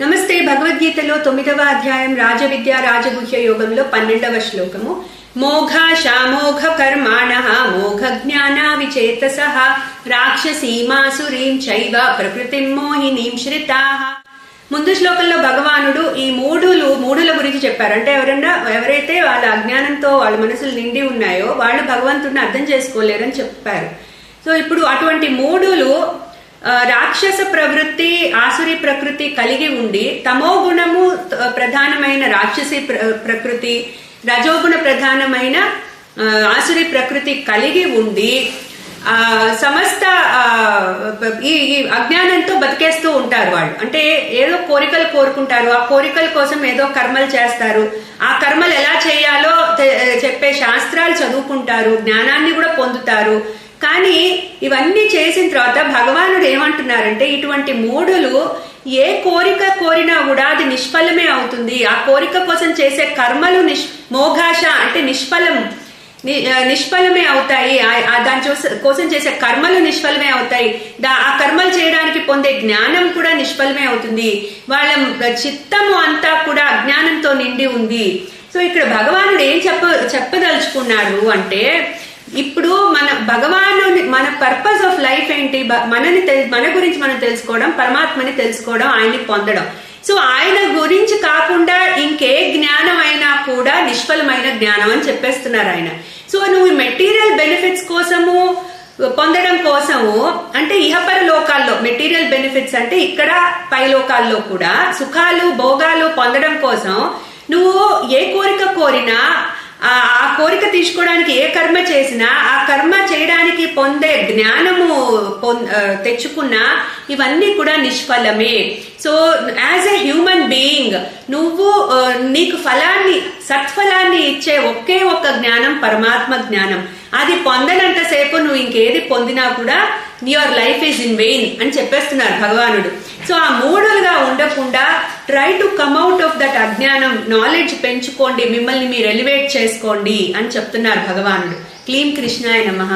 నమస్తే. భగవద్గీతలో 9వ అధ్యాయం రాజవిద్య రాజగుహ్య యోగంలో 12వ శ్లోకము. మోఘాశామోఘ కర్మాణః మోఘ జ్ఞాన విచేతసః రాక్షసీమాసురీం చైవ ప్రకృతిం మోహినీం శ్రితాః. ముందు శ్లోకంలో భగవానుడు ఈ మూడుల గురించి చెప్పారు. అంటే ఎవరైతే వాళ్ళ అజ్ఞానంతో వాళ్ళ మనసులు నిండి ఉన్నాయో వాళ్ళు భగవంతుడిని అర్థం చేసుకోలేరని చెప్పారు. సో ఇప్పుడు అటువంటి మూడులు రాక్షస ప్రవృత్తి, ఆసురి ప్రకృతి కలిగి ఉండి, తమో గుణము ప్రధానమైన రాక్షసి ప్రకృతి, రజోగుణ ప్రధానమైన ఆసురి ప్రకృతి కలిగి ఉండి సమస్త ఈ అజ్ఞానంతో బతికేస్తూ ఉంటారు. వాళ్ళు అంటే ఏదో కోరికలు కోరుకుంటారు, ఆ కోరికల కోసం ఏదో కర్మలు చేస్తారు, ఆ కర్మలు ఎలా చేయాలో చెప్పే శాస్త్రాలు చదువుకుంటారు, జ్ఞానాన్ని కూడా పొందుతారు. కానీ ఇవన్నీ చేసిన తర్వాత భగవానుడు ఏమంటున్నారంటే ఇటువంటి మూడులు ఏ కోరిక కోరినా కూడా అది నిష్ఫలమే అవుతుంది. ఆ కోరిక కోసం చేసే కర్మలు మోఘాష అంటే నిష్ఫలమే అవుతాయి. దాని కోసం చేసే కర్మలు నిష్ఫలమే అవుతాయి. ఆ కర్మలు చేయడానికి పొందే జ్ఞానం కూడా నిష్ఫలమే అవుతుంది. వాళ్ళ చిత్తము అంతా కూడా అజ్ఞానంతో నిండి ఉంది. సో ఇక్కడ భగవానుడు ఏం చెప్పదలుచుకున్నాడు అంటే, ఇప్పుడు మన పర్పస్ ఆఫ్ లైఫ్ ఏంటి? మన గురించి మనం తెలుసుకోవడం, పరమాత్మని తెలుసుకోవడం, ఆయన్ని పొందడం. సో ఆయన గురించి కాకుండా ఇంకే జ్ఞానం అయినా కూడా నిష్ఫలమైన జ్ఞానం అని చెప్పేస్తున్నారు ఆయన. సో నువ్వు మెటీరియల్ బెనిఫిట్స్ కోసము పొందడం కోసము, అంటే ఇహపర లోకాల్లో మెటీరియల్ బెనిఫిట్స్ అంటే ఇక్కడ పై లోకాల్లో కూడా సుఖాలు భోగాలు పొందడం కోసం నువ్వు ఏ కోరిక కోరినా, ఆ కోరిక తీసుకోవడానికి ఏ కర్మ చేసినా, ఆ కర్మ చేయడానికి పొందే జ్ఞానము తెచ్చుకున్నా ఇవన్నీ కూడా నిష్ఫలమే. So as a human being నువ్వు నీకు సత్ఫలాన్ని ఇచ్చే ఒకే ఒక్క జ్ఞానం పరమాత్మ జ్ఞానం. అది పొందనంతసేపు నువ్వు ఇంకేది పొందినా కూడా your life is in vein అని చెప్పేస్తున్నారు భగవానుడు. సో ఆ మూడులుగా ఉండకుండా try to come out of that అజ్ఞానం, నాలెడ్జ్ పెంచుకోండి, మిమ్మల్ని మీరు ఎలివేట్ చేసుకోండి అని చెప్తున్నారు భగవానుడు. క్లీం కృష్ణాయ నమః.